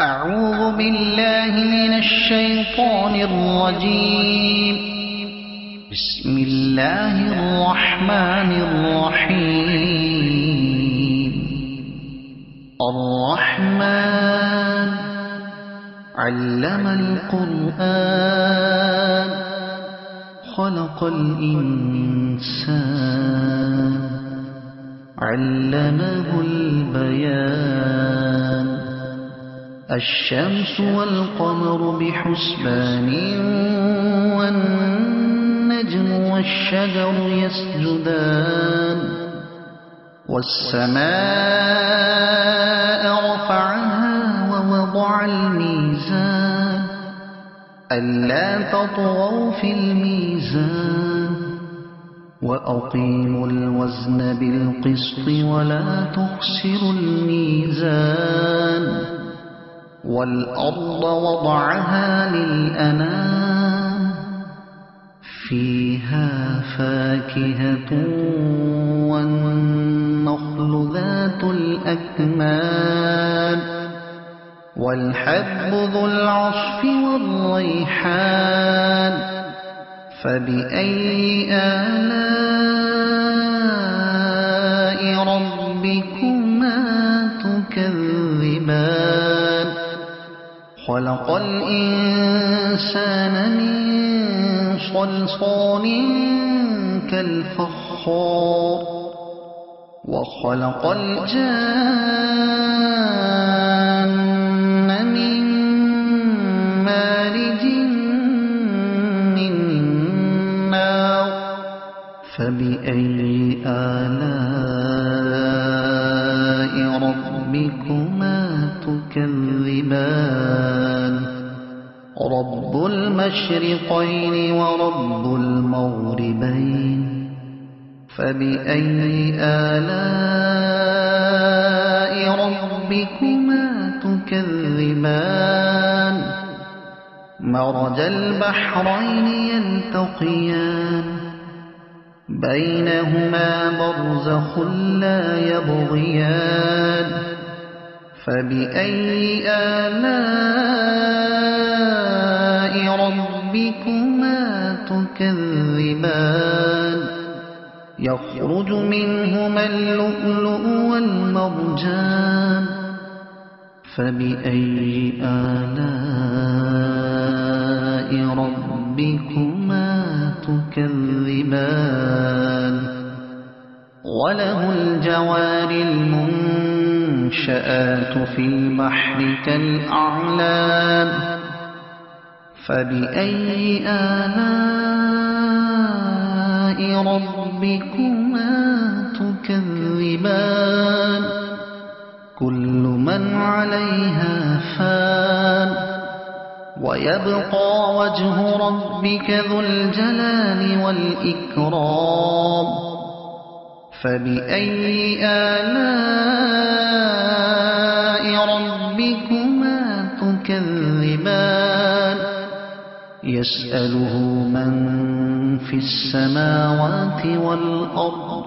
أعوذ بالله من الشيطان الرجيم. بسم الله الرحمن الرحيم. الرحمن علم القرآن خلق الإنسان علمه البيان. الشمس والقمر بحسبان والنجم والشجر يسجدان. والسماء رفعها ووضع الميزان ألا تطغوا في الميزان وأقيموا الوزن بالقسط ولا تخسروا الميزان. والأرض وضعها للأنام فيها فاكهة والنخل ذات الأكمام والحب ذو العصف والريحان. فبأي آلاء ربكما تكذبان. خلق الإنسان من صلصال كالفخار وخلق الجان من مارج من نار. فبأي آلاء ربكما تكذبان. رب المشرقين ورب المغربين. فبأي آلاء ربكما تكذبان. مرج البحرين يلتقيان بينهما برزخ لا يبغيان. فبأي آلاء ربكما تكذبان. يخرج منهما اللؤلؤ والمرجان. فبأي آلاء ربكما تكذبان. وله الجوار المنشآت في البحر كالأعلام. فبأي آلاء ربكما تكذبان. كل من عليها فان ويبقى وجه ربك ذو الجلال والإكرام. فبأي آلاء ربكما تكذبان. يسأله من في السماوات والأرض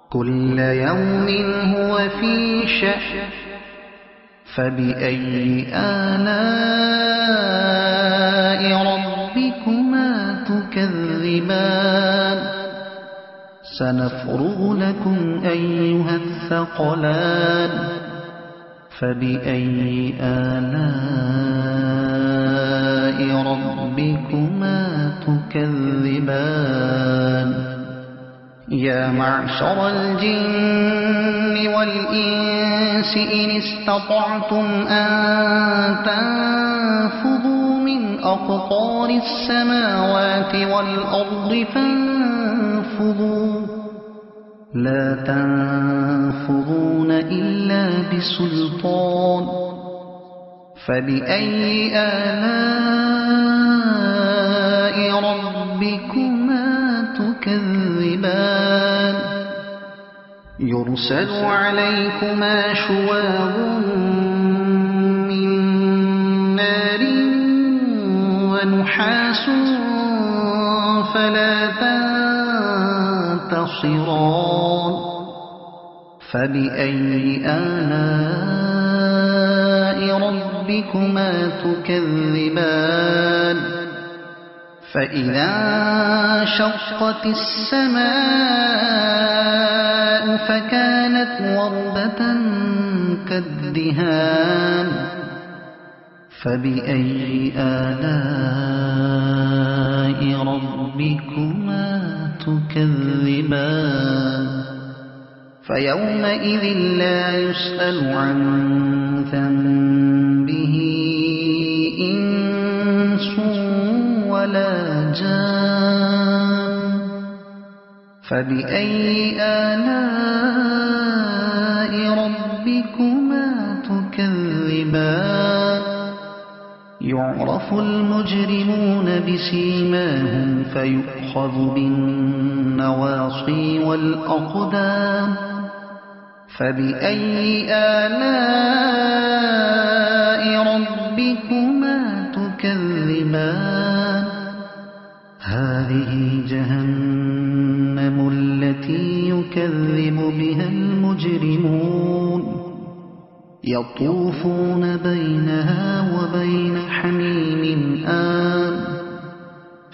كل يوم هو في شأن. فبأي آلاء ربكما تكذبان. سنفرغ لكم أيها الثقلان. فبأي آلاء ربكما تكذبان. يا معشر الجن والإنس إن استطعتم أن تنفذوا من أقطار السماوات والأرض فانفذوا لا تنفذون إلا بسلطان. فبأي آلاء ربكما تكذبان. يرسل عليكما شواظ من نار ونحاس فلا تنتصران. فبأي آلاء ربكما ربكما تكذبان فإذا انشقت السماء فكانت وردة كالدهان فبأي آلاء ربكما تكذبان فيومئذ لا يسأل عن ذنبه إنس ولا جان فبأي آلاء ربكما تكذبان يعرف المجرمون بسيماهم فيؤخذ بالنواصي والأقدام فبأي آلاء ربكما تكذبان هذه جهنم التي يكذب بها المجرمون يطوفون بينها وبين حميم آن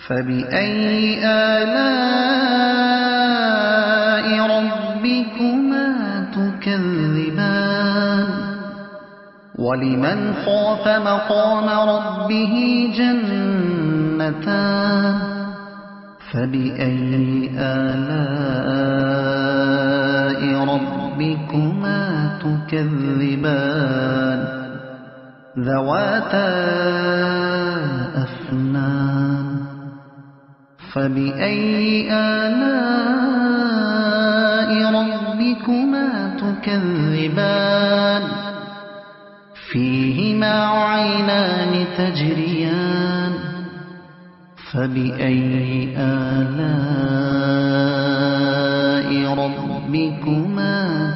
فبأي آلاء ربكما تكذبان ولمن خاف مقام ربه جنتان فبأي آلاء ربكما تكذبان ذواتا أفنان فبأي آلاء ربكما تكذبان فيهما عينان تجريان فبأي آلاء ربكما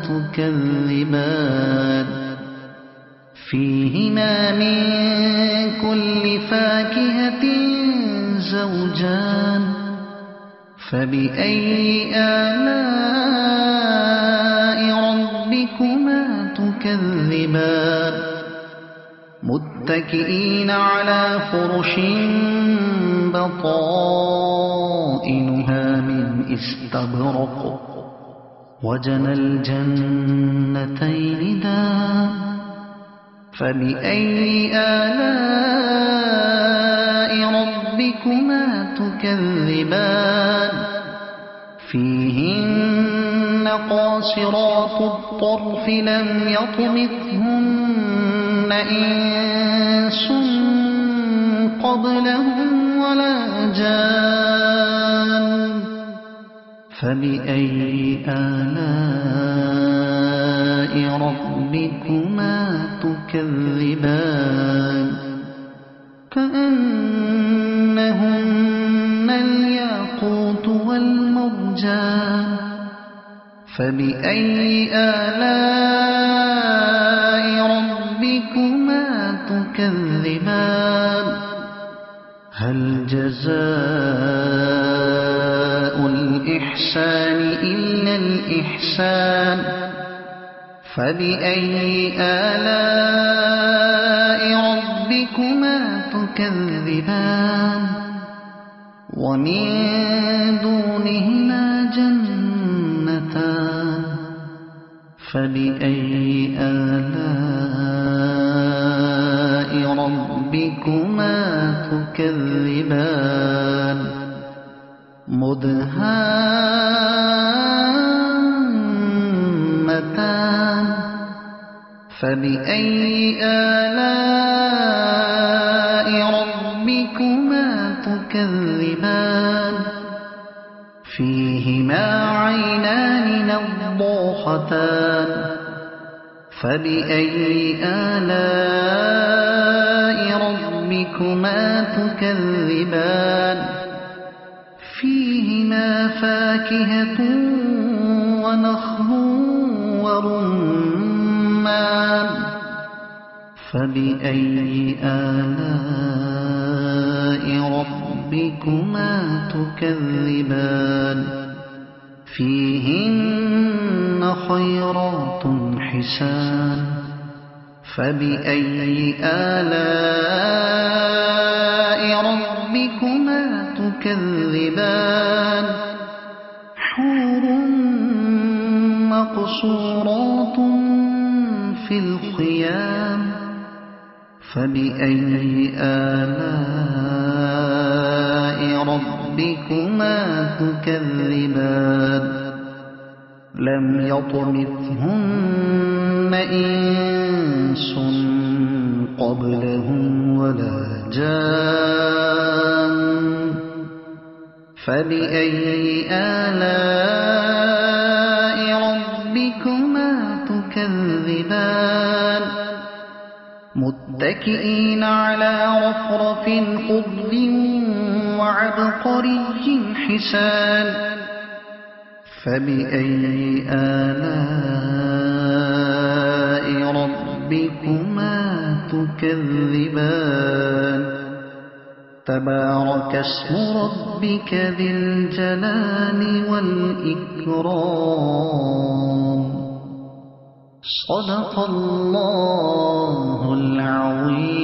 تكذبان فيهما من كل فاكهة زوجان فبأي آلاء ربكما تكذبان متكئين على فرش بطائنها من استبرق وجنى الجنتين دان فبأي آلاء ربكما تكذبان فيهن قاصرات الطرف لم يطمثهن إنس قبلهم ولا جان فبأي آلاء ربكما تكذبان كأنهن الياقوت والمرجان فبأي آلاء ربكما تكذبان هل جزاء الإحسان إلا الإحسان فبأي آلاء ربكما تكذبان ومن دونهما جنتان فبأي آلاء ربكما تكذبان مدهامتان فبأي آلاء ربكما تكذبان فيهما عينان نضاختان فبأي آلاء ربكما تكذبان فيهما فاكهة ونخل ورمان فبأي آلاء ربكما تكذبان فيهن خيرات حسان فبأي آلاء ربكما تكذبان حور مقصورات في الخيام فبأي آلاء ربكما تكذبان لم يطمثهن إنس قبلهم ولا جان فبأي آلاء ربكما تكذبان متكئين على رفرف خضر وعبقري حسان فبأي آلاء ربكما تكذبان تبارك اسم ربك ذي الجلال والإكرام صدق الله العظيم.